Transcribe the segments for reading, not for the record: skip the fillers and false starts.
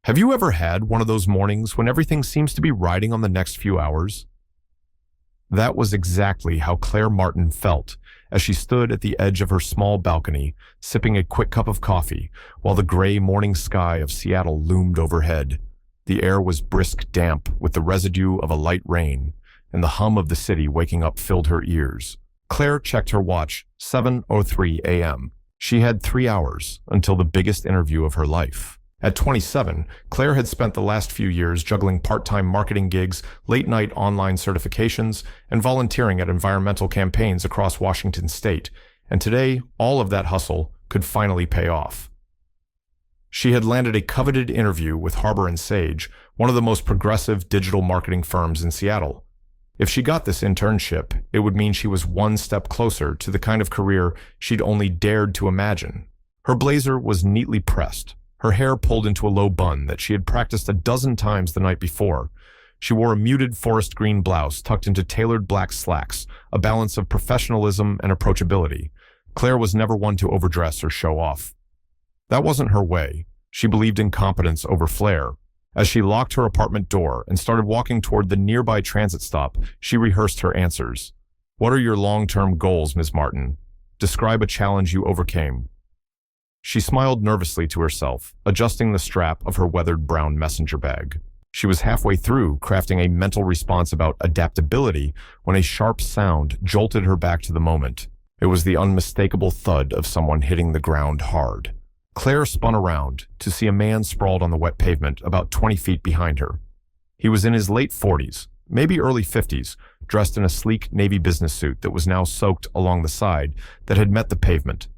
Have you ever had one of those mornings when everything seems to be riding on the next few hours? That was exactly how Claire Martin felt as she stood at the edge of her small balcony, sipping a quick cup of coffee, while the gray morning sky of Seattle loomed overhead. The air was brisk damp with the residue of a light rain, and the hum of the city waking up filled her ears. Claire checked her watch, 7:03 a.m. She had 3 hours until the biggest interview of her life. At 27, Claire had spent the last few years juggling part-time marketing gigs, late-night online certifications, and volunteering at environmental campaigns across Washington state, and today, all of that hustle could finally pay off. She had landed a coveted interview with Harbor & Sage, one of the most progressive digital marketing firms in Seattle. If she got this internship, it would mean she was one step closer to the kind of career she'd only dared to imagine. Her blazer was neatly pressed, her hair pulled into a low bun that she had practiced a dozen times the night before. She wore a muted forest green blouse tucked into tailored black slacks, a balance of professionalism and approachability. Claire was never one to overdress or show off. That wasn't her way. She believed in competence over flair. As she locked her apartment door and started walking toward the nearby transit stop, she rehearsed her answers. "What are your long-term goals, Ms. Martin? Describe a challenge you overcame." She smiled nervously to herself, adjusting the strap of her weathered brown messenger bag. She was halfway through crafting a mental response about adaptability when a sharp sound jolted her back to the moment. It was the unmistakable thud of someone hitting the ground hard. Claire spun around to see a man sprawled on the wet pavement about 20 feet behind her. He was in his late 40s, maybe early 50s, dressed in a sleek navy business suit that was now soaked along the side that had met the pavement.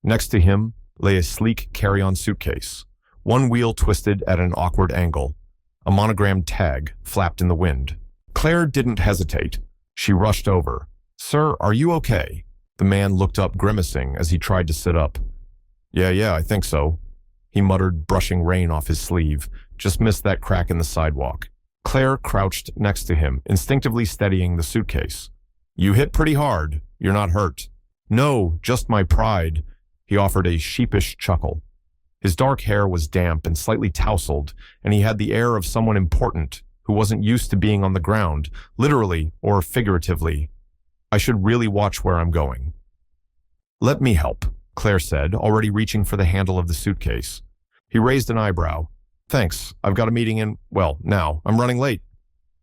Next to him lay a sleek carry-on suitcase, one wheel twisted at an awkward angle. A monogrammed tag flapped in the wind. Claire didn't hesitate. She rushed over. "Sir, are you okay?" The man looked up, grimacing as he tried to sit up. Yeah, I think so," he muttered, brushing rain off his sleeve. "Just missed that crack in the sidewalk." Claire crouched next to him, instinctively steadying the suitcase. "You hit pretty hard. You're not hurt." "No, just my pride." He offered a sheepish chuckle. His dark hair was damp and slightly tousled, and he had the air of someone important who wasn't used to being on the ground, literally or figuratively. "I should really watch where I'm going." "Let me help," Claire said, already reaching for the handle of the suitcase. He raised an eyebrow. "Thanks, I've got a meeting now, I'm running late."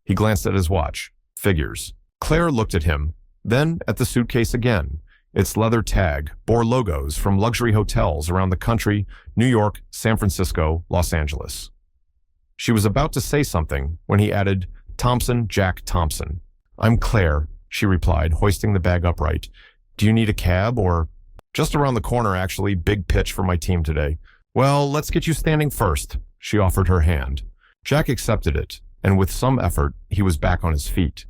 He glanced at his watch. Figures. Claire looked at him, then at the suitcase again. Its leather tag bore logos from luxury hotels around the country: New York, San Francisco, Los Angeles. She was about to say something when he added, "Thompson, Jack Thompson." "I'm Claire," she replied, hoisting the bag upright. "Do you need a cab or—" "Just around the corner, actually. Big pitch for my team today." "Well, let's get you standing first." She offered her hand. Jack accepted it, and with some effort, he was back on his feet.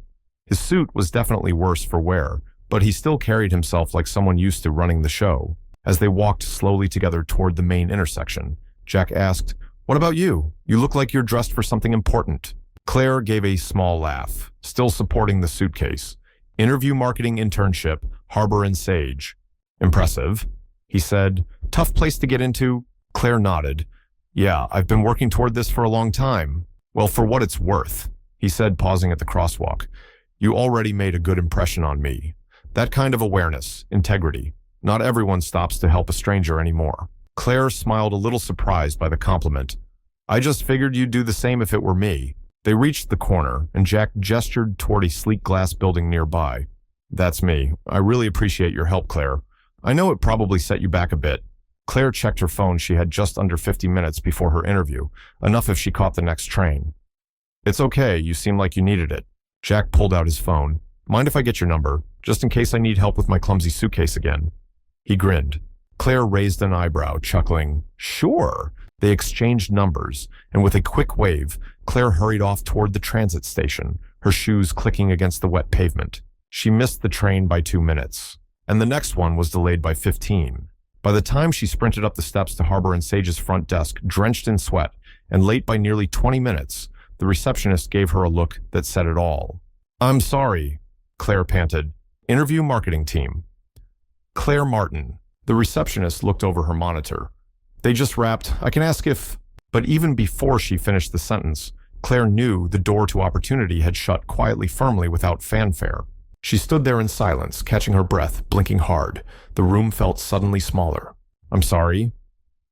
His suit was definitely worse for wear, but he still carried himself like someone used to running the show. As they walked slowly together toward the main intersection, Jack asked, "What about you? You look like you're dressed for something important." Claire gave a small laugh, still supporting the suitcase. "Interview marketing internship, Harbor & Sage." "Impressive," he said. "Tough place to get into?" Claire nodded. "Yeah, I've been working toward this for a long time." "Well, for what it's worth," he said, pausing at the crosswalk. "You already made a good impression on me. That kind of awareness, integrity. Not everyone stops to help a stranger anymore." Claire smiled, a little surprised by the compliment. "I just figured you'd do the same if it were me." They reached the corner, and Jack gestured toward a sleek glass building nearby. "That's me. I really appreciate your help, Claire. I know it probably set you back a bit." Claire checked her phone. She had just under 50 minutes before her interview, enough if she caught the next train. "It's okay. You seem like you needed it." Jack pulled out his phone. "Mind if I get your number, just in case I need help with my clumsy suitcase again?" He grinned. Claire raised an eyebrow, chuckling. "Sure." They exchanged numbers, and with a quick wave, Claire hurried off toward the transit station, her shoes clicking against the wet pavement. She missed the train by 2 minutes, and the next one was delayed by 15. By the time she sprinted up the steps to Harbor & Sage's front desk, drenched in sweat and late by nearly 20 minutes, the receptionist gave her a look that said it all. "I'm sorry," Claire panted. "Interview marketing team." "Claire Martin." The receptionist looked over her monitor. "They just wrapped. I can ask if—" But even before she finished the sentence, Claire knew the door to opportunity had shut quietly firmly without fanfare. She stood there in silence, catching her breath, blinking hard. The room felt suddenly smaller. "I'm sorry,"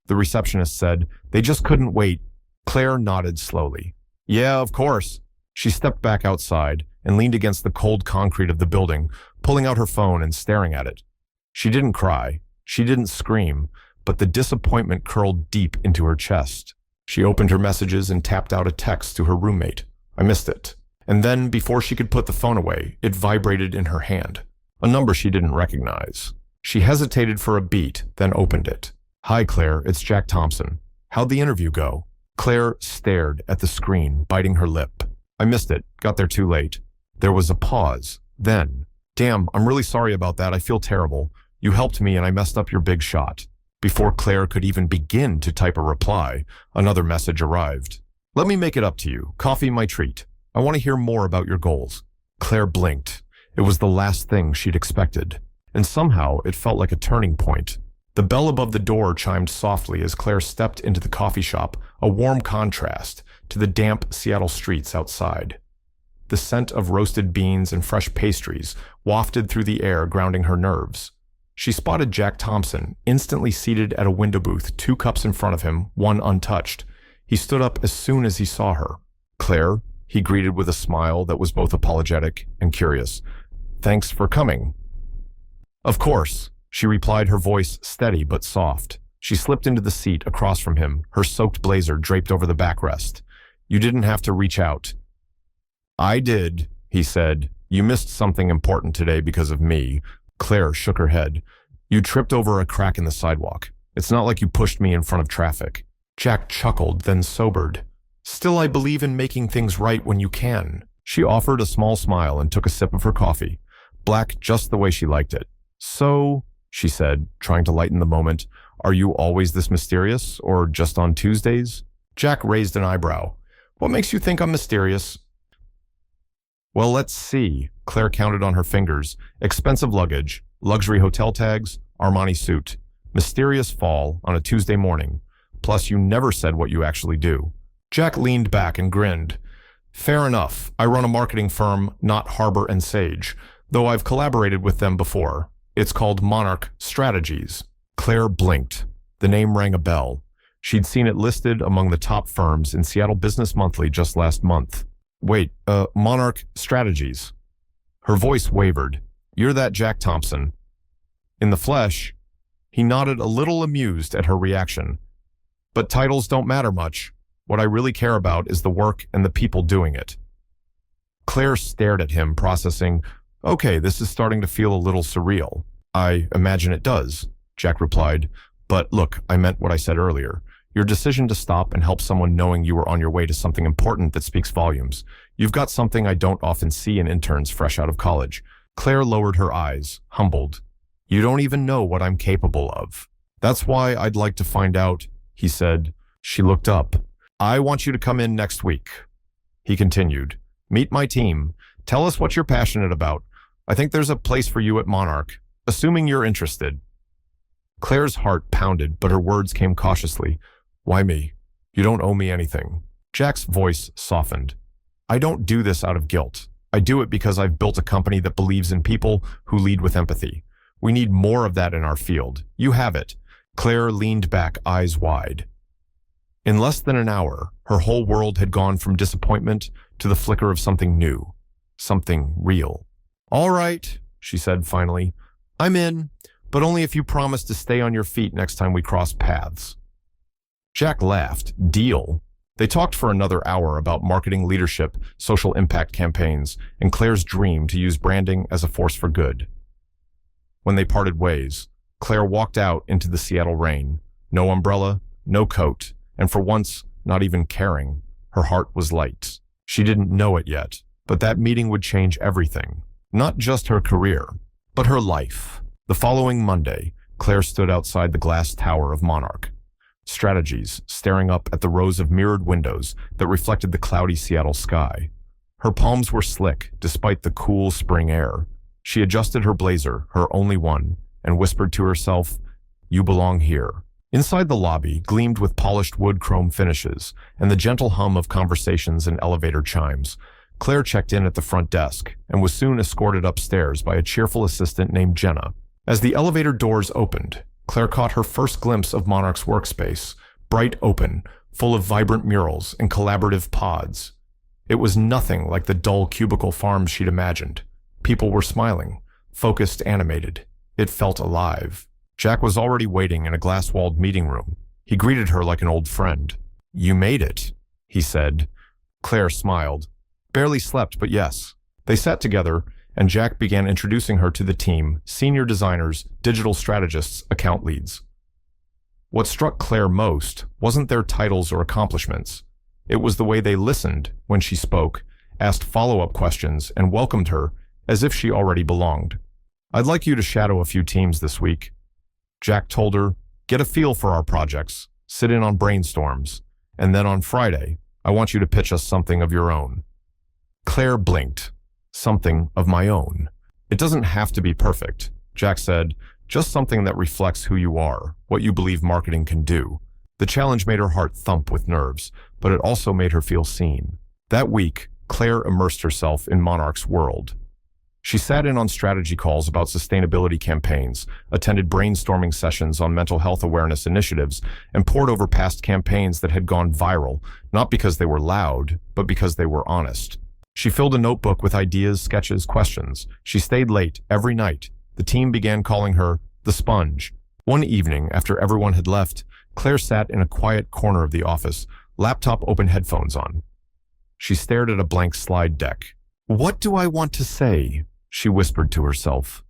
the receptionist said. "They just couldn't wait." Claire nodded slowly. "Yeah, of course." She stepped back outside and leaned against the cold concrete of the building, pulling out her phone and staring at it. She didn't cry. She didn't scream, but the disappointment curled deep into her chest. She opened her messages and tapped out a text to her roommate. "I missed it." And then, before she could put the phone away, it vibrated in her hand. A number she didn't recognize. She hesitated for a beat, then opened it. "Hi, Claire, it's Jack Thompson. How'd the interview go?" Claire stared at the screen, biting her lip. "I missed it. Got there too late." There was a pause. Then, "Damn, I'm really sorry about that. I feel terrible. You helped me and I messed up your big shot." Before Claire could even begin to type a reply, another message arrived. "Let me make it up to you. Coffee my treat. I want to hear more about your goals." Claire blinked. It was the last thing she'd expected. And somehow it felt like a turning point. The bell above the door chimed softly as Claire stepped into the coffee shop, a warm contrast to the damp Seattle streets outside. The scent of roasted beans and fresh pastries wafted through the air, grounding her nerves. She spotted Jack Thompson, instantly seated at a window booth, 2 cups in front of him, one untouched. He stood up as soon as he saw her. "Claire," he greeted with a smile that was both apologetic and curious. "Thanks for coming." "Of course," she replied, her voice steady but soft. She slipped into the seat across from him, her soaked blazer draped over the backrest. "You didn't have to reach out." "I did," he said. "You missed something important today because of me." Claire shook her head. "You tripped over a crack in the sidewalk. It's not like you pushed me in front of traffic." Jack chuckled, then sobered. "Still, I believe in making things right when you can." She offered a small smile and took a sip of her coffee, black just the way she liked it. "So," she said, trying to lighten the moment, "are you always this mysterious, or just on Tuesdays?" Jack raised an eyebrow. "What makes you think I'm mysterious?" "Well, let's see." Claire counted on her fingers. "Expensive luggage, luxury hotel tags, Armani suit, mysterious fall on a Tuesday morning. Plus, you never said what you actually do." Jack leaned back and grinned. "Fair enough. I run a marketing firm, not Harbor and Sage, though I've collaborated with them before. It's called Monarch Strategies." Claire blinked. The name rang a bell. She'd seen it listed among the top firms in Seattle Business Monthly just last month. "Wait, Monarch Strategies." Her voice wavered. "You're that Jack Thompson." "In the flesh." He nodded, a little amused at her reaction. "But titles don't matter much. What I really care about is the work and the people doing it." Claire stared at him, processing, "Okay, this is starting to feel a little surreal." "I imagine it does," Jack replied. "But look, I meant what I said earlier. Your decision to stop and help someone knowing you were on your way to something important that speaks volumes. You've got something I don't often see in interns fresh out of college." Claire lowered her eyes, humbled. "You don't even know what I'm capable of." "That's why I'd like to find out," he said. She looked up. "I want you to come in next week," he continued. "Meet my team. Tell us what you're passionate about. I think there's a place for you at Monarch, assuming you're interested." Claire's heart pounded, but her words came cautiously. "Why me? You don't owe me anything." Jack's voice softened. "I don't do this out of guilt. I do it because I've built a company that believes in people who lead with empathy. We need more of that in our field. You have it." Claire leaned back, eyes wide. In less than an hour, her whole world had gone from disappointment to the flicker of something new, something real. "All right," she said finally. "I'm in, but only if you promise to stay on your feet next time we cross paths." Jack laughed. "Deal." They talked for another hour about marketing leadership, social impact campaigns, and Claire's dream to use branding as a force for good. When they parted ways, Claire walked out into the Seattle rain. No umbrella, no coat, and for once, not even caring. Her heart was light. She didn't know it yet, but that meeting would change everything. Not just her career, but her life. The following Monday, Claire stood outside the glass tower of Monarch Strategies, staring up at the rows of mirrored windows that reflected the cloudy Seattle sky. Her palms were slick, despite the cool spring air. She adjusted her blazer, her only one, and whispered to herself, "You belong here." Inside the lobby gleamed with polished wood chrome finishes and the gentle hum of conversations and elevator chimes. Claire checked in at the front desk and was soon escorted upstairs by a cheerful assistant named Jenna. As the elevator doors opened, Claire caught her first glimpse of Monarch's workspace, bright open, full of vibrant murals and collaborative pods. It was nothing like the dull cubicle farms she'd imagined. People were smiling, focused, animated. It felt alive. Jack was already waiting in a glass-walled meeting room. He greeted her like an old friend. "You made it," he said. Claire smiled. "Barely slept, but yes." They sat together, and Jack began introducing her to the team: senior designers, digital strategists, account leads. What struck Claire most wasn't their titles or accomplishments. It was the way they listened when she spoke, asked follow-up questions, and welcomed her as if she already belonged. "I'd like you to shadow a few teams this week," Jack told her. "Get a feel for our projects, sit in on brainstorms, and then on Friday, I want you to pitch us something of your own." Claire blinked. "Something of my own. It doesn't have to be perfect," Jack said. "Just something that reflects who you are, what you believe marketing can do." The challenge made her heart thump with nerves, but it also made her feel seen. That week, Claire immersed herself in Monarch's world. She sat in on strategy calls about sustainability campaigns, attended brainstorming sessions on mental health awareness initiatives, and pored over past campaigns that had gone viral, not because they were loud, but because they were honest. She filled a notebook with ideas, sketches, questions. She stayed late every night. The team began calling her the Sponge. One evening, after everyone had left, Claire sat in a quiet corner of the office, laptop open, headphones on. She stared at a blank slide deck. "What do I want to say?" she whispered to herself.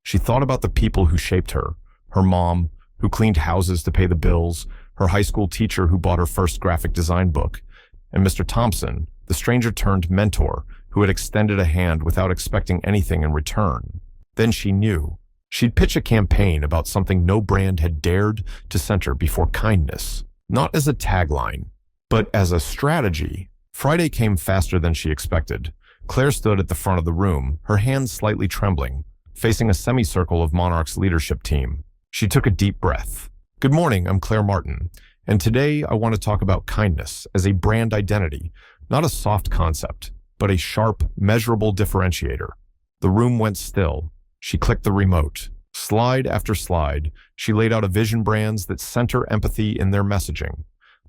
She thought about the people who shaped her: her mom, who cleaned houses to pay the bills, her high school teacher who bought her first graphic design book, and Mr. Thompson, the stranger-turned-mentor who had extended a hand without expecting anything in return. Then she knew. She'd pitch a campaign about something no brand had dared to center before: kindness. Not as a tagline, but as a strategy. Friday came faster than she expected. Claire stood at the front of the room, her hands slightly trembling, facing a semicircle of Monarch's leadership team. She took a deep breath. "Good morning, I'm Claire Martin, and today I want to talk about kindness as a brand identity, not a soft concept, but a sharp, measurable differentiator." The room went still. She clicked the remote. Slide after slide, she laid out a vision: brands that center empathy in their messaging,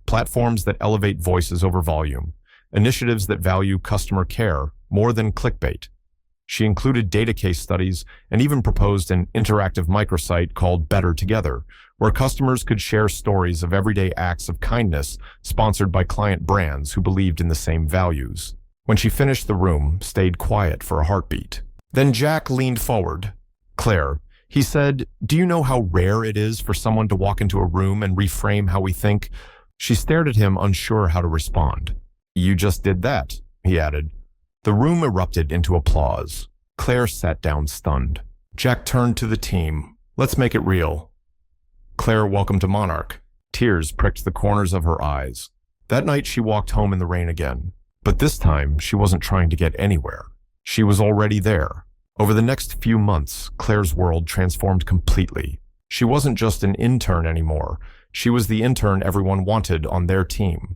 platforms that elevate voices over volume, initiatives that value customer care more than clickbait. She included data case studies and even proposed an interactive microsite called Better Together, where customers could share stories of everyday acts of kindness sponsored by client brands who believed in the same values. When she finished, the room stayed quiet for a heartbeat. Then Jack leaned forward. "Claire," he said, "do you know how rare it is for someone to walk into a room and reframe how we think?" She stared at him, unsure how to respond. "You just did that," he added. The room erupted into applause. Claire sat down stunned. Jack turned to the team. "Let's make it real." "Claire, welcome to Monarch." Tears pricked the corners of her eyes. That night she walked home in the rain again. But this time she wasn't trying to get anywhere. She was already there. Over the next few months, Claire's world transformed completely. She wasn't just an intern anymore. She was the intern everyone wanted on their team.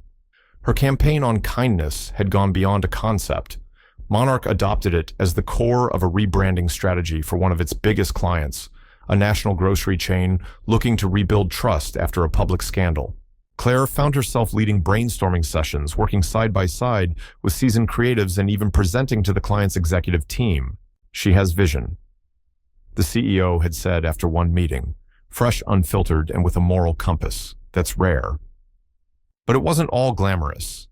Her campaign on kindness had gone beyond a concept. Monarch adopted it as the core of a rebranding strategy for one of its biggest clients, a national grocery chain looking to rebuild trust after a public scandal. Claire found herself leading brainstorming sessions, working side by side with seasoned creatives, and even presenting to the client's executive team. "She has vision," the CEO had said after one meeting, fresh, unfiltered, and with a moral compass that's rare. But it wasn't all glamorous.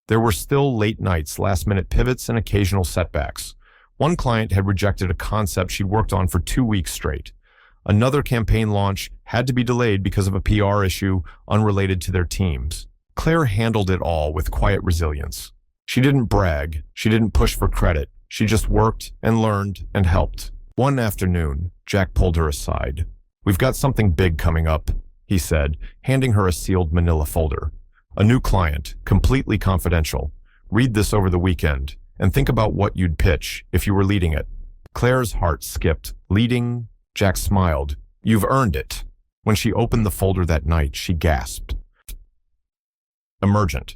There were still late nights, last-minute pivots, and occasional setbacks. One client had rejected a concept she'd worked on for 2 weeks straight. Another campaign launch had to be delayed because of a PR issue unrelated to their teams. Claire handled it all with quiet resilience. She didn't brag. She didn't push for credit. She just worked and learned and helped. One afternoon, Jack pulled her aside. "We've got something big coming up," he said, handing her a sealed manila folder. "A new client, completely confidential. Read this over the weekend and think about what you'd pitch if you were leading it." Claire's heart skipped. "Leading?" Jack smiled. "You've earned it." When she opened the folder that night, she gasped. Emergent,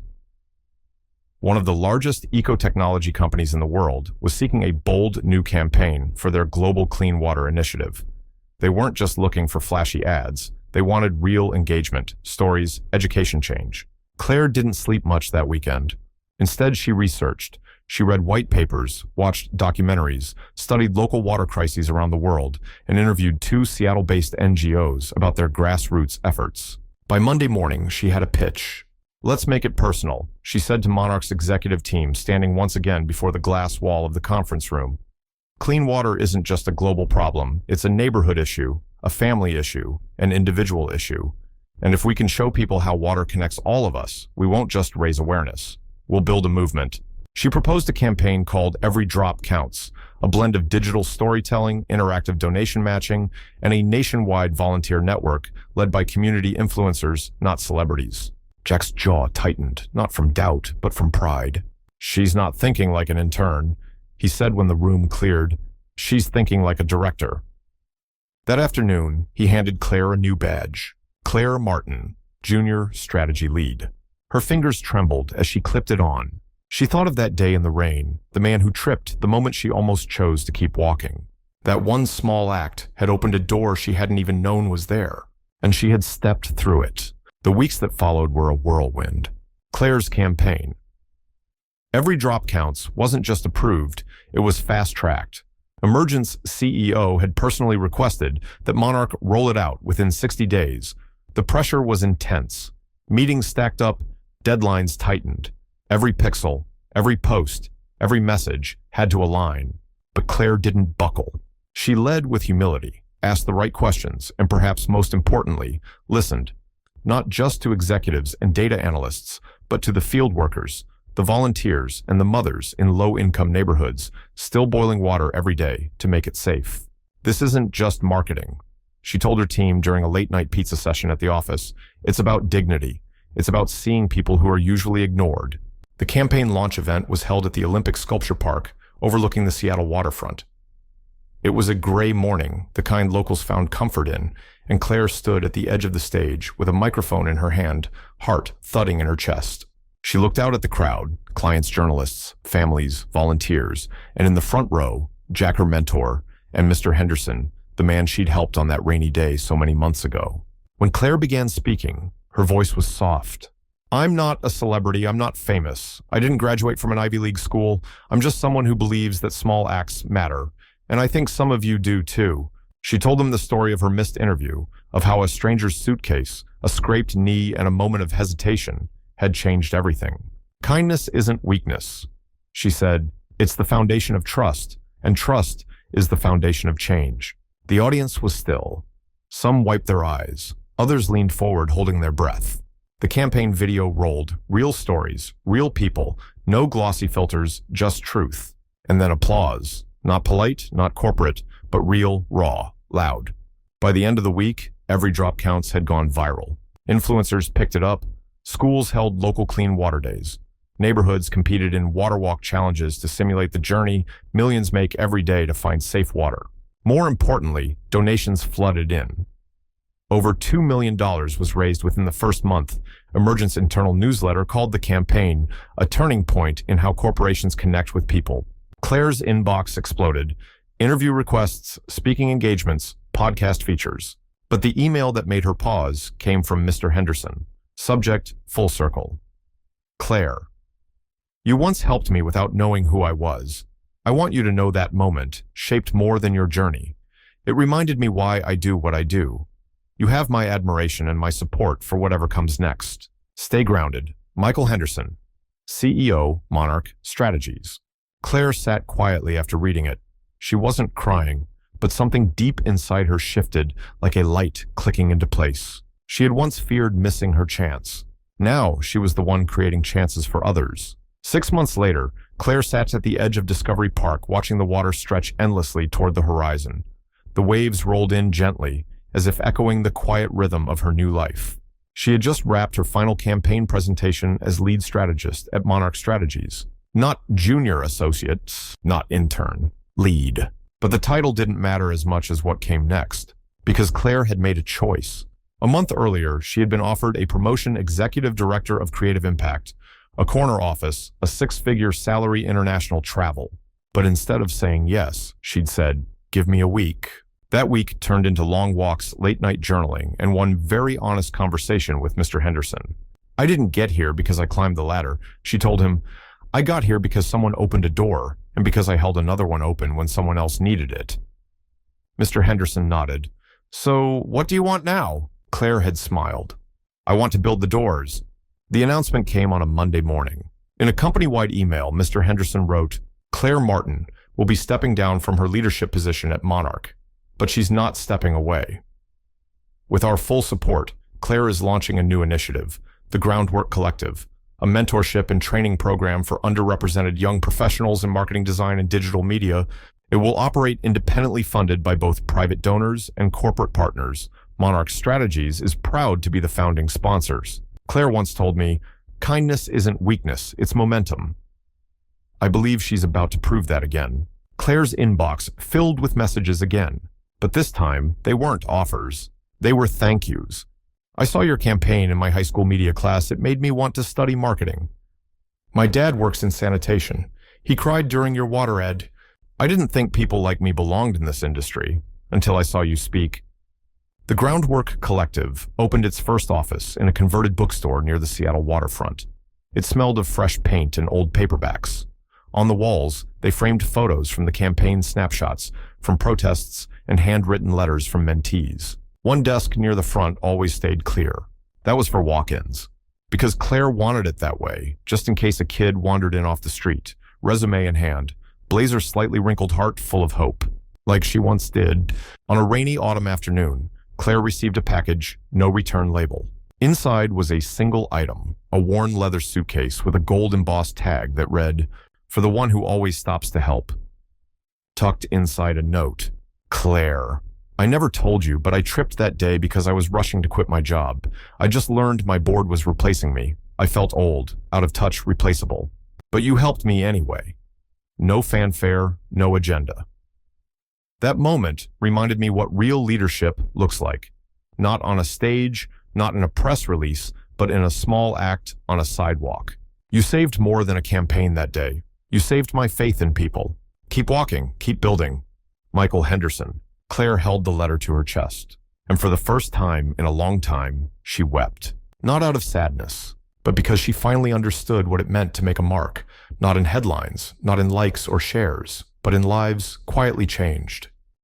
one of the largest eco-technology companies in the world, was seeking a bold new campaign for their global clean water initiative. They weren't just looking for flashy ads. They wanted real engagement, stories, education change. Claire didn't sleep much that weekend. Instead, she researched. She read white papers, watched documentaries, studied local water crises around the world, and interviewed 2 Seattle-based NGOs about their grassroots efforts. By Monday morning, she had a pitch. "Let's make it personal," she said to Monarch's executive team, standing once again before the glass wall of the conference room. "Clean water isn't just a global problem. It's a neighborhood issue, a family issue, an individual issue. And if we can show people how water connects all of us, we won't just raise awareness. We'll build a movement." She proposed a campaign called Every Drop Counts, a blend of digital storytelling, interactive donation matching, and a nationwide volunteer network led by community influencers, not celebrities. Jack's jaw tightened, not from doubt, but from pride. "She's not thinking like an intern," he said when the room cleared. "She's thinking like a director." That afternoon, he handed Claire a new badge. Claire Martin, Junior Strategy Lead. Her fingers trembled as she clipped it on. She thought of that day in the rain, the man who tripped the moment she almost chose to keep walking. That one small act had opened a door she hadn't even known was there, and she had stepped through it. The weeks that followed were a whirlwind. Claire's campaign. Every Drop Counts wasn't just approved, it was fast-tracked. Emergent's CEO had personally requested that Monarch roll it out within 60 days. The pressure was intense. Meetings stacked up, deadlines tightened. Every pixel, every post, every message had to align. But Claire didn't buckle. She led with humility, asked the right questions, and perhaps most importantly, listened. Not just to executives and data analysts, but to the field workers, the volunteers, and the mothers in low-income neighborhoods, still boiling water every day to make it safe. "This isn't just marketing," she told her team during a late-night pizza session at the office. "It's about dignity. It's about seeing people who are usually ignored." The campaign launch event was held at the Olympic Sculpture Park, overlooking the Seattle waterfront. It was a gray morning, the kind locals found comfort in, and Claire stood at the edge of the stage with a microphone in her hand, heart thudding in her chest. She looked out at the crowd, clients, journalists, families, volunteers, and in the front row, Jack, her mentor, and Mr. Henderson, the man she'd helped on that rainy day so many months ago. When Claire began speaking, her voice was soft. "I'm not a celebrity, I'm not famous. I didn't graduate from an Ivy League school. I'm just someone who believes that small acts matter. And I think some of you do too." She told them the story of her missed interview, of how a stranger's suitcase, a scraped knee, and a moment of hesitation had changed everything. "Kindness isn't weakness," she said. "It's the foundation of trust, and trust is the foundation of change." The audience was still. Some wiped their eyes. Others leaned forward, holding their breath. The campaign video rolled. Real stories, real people, no glossy filters, just truth. And then applause. Not polite, not corporate, but real, raw, loud. By the end of the week, Every Drop Counts had gone viral. Influencers picked it up. Schools held local clean water days. Neighborhoods competed in water walk challenges to simulate the journey millions make every day to find safe water. More importantly, donations flooded in. Over $2 million was raised within the first month. Emergent's internal newsletter called the campaign a turning point in how corporations connect with people. Claire's inbox exploded. Interview requests, speaking engagements, podcast features. But the email that made her pause came from Mr. Henderson. Subject, full circle. "Claire, you once helped me without knowing who I was. I want you to know that moment shaped more than your journey. It reminded me why I do what I do. You have my admiration and my support for whatever comes next. Stay grounded. Michael Henderson, CEO, Monarch Strategies." Claire sat quietly after reading it. She wasn't crying, but something deep inside her shifted like a light clicking into place. She had once feared missing her chance. Now she was the one creating chances for others. 6 months later, Claire sat at the edge of Discovery Park watching the water stretch endlessly toward the horizon. The waves rolled in gently, as if echoing the quiet rhythm of her new life. She had just wrapped her final campaign presentation as lead strategist at Monarch Strategies. Not junior associate, not intern, lead. But the title didn't matter as much as what came next, because Claire had made a choice. A month earlier, she had been offered a promotion executive director of creative impact, a corner office, a six-figure salary, international travel. But instead of saying yes, she'd said, "Give me a week." That week turned into long walks, late-night journaling, and one very honest conversation with Mr. Henderson. "I didn't get here because I climbed the ladder," she told him. "I got here because someone opened a door, and because I held another one open when someone else needed it." Mr. Henderson nodded. "So, what do you want now?" Claire had smiled. "I want to build the doors." The announcement came on a Monday morning. In a company-wide email, Mr. Henderson wrote, "Claire Martin will be stepping down from her leadership position at Monarch, but she's not stepping away. With our full support, Claire is launching a new initiative, the Groundwork Collective, a mentorship and training program for underrepresented young professionals in marketing design and digital media. It will operate independently, funded by both private donors and corporate partners. Monarch Strategies is proud to be the founding sponsors." Claire once told me, "Kindness isn't weakness, it's momentum." I believe she's about to prove that again. Claire's inbox filled with messages again, but this time they weren't offers. They were thank yous. "I saw your campaign in my high school media class. It made me want to study marketing. My dad works in sanitation. He cried during your water ad. I didn't think people like me belonged in this industry until I saw you speak." The Groundwork Collective opened its first office in a converted bookstore near the Seattle waterfront. It smelled of fresh paint and old paperbacks. On the walls, they framed photos from the campaign, snapshots from protests, and handwritten letters from mentees. One desk near the front always stayed clear. That was for walk-ins. Because Claire wanted it that way, just in case a kid wandered in off the street, resume in hand, blazer slightly wrinkled, heart full of hope. Like she once did. On a rainy autumn afternoon, Claire received a package, no return label. Inside was a single item, a worn leather suitcase with a gold embossed tag that read, "For the one who always stops to help." Tucked inside a note, "Claire, I never told you, but I tripped that day because I was rushing to quit my job. I just learned my board was replacing me. I felt old, out of touch, replaceable. But you helped me anyway. No fanfare, no agenda." That moment reminded me what real leadership looks like. Not on a stage, not in a press release, but in a small act on a sidewalk. You saved more than a campaign that day. You saved my faith in people. Keep walking, keep building. Michael Henderson. Claire held the letter to her chest, and for the first time in a long time, she wept. Not out of sadness, but because she finally understood what it meant to make a mark, not in headlines, not in likes or shares, but in lives quietly changed.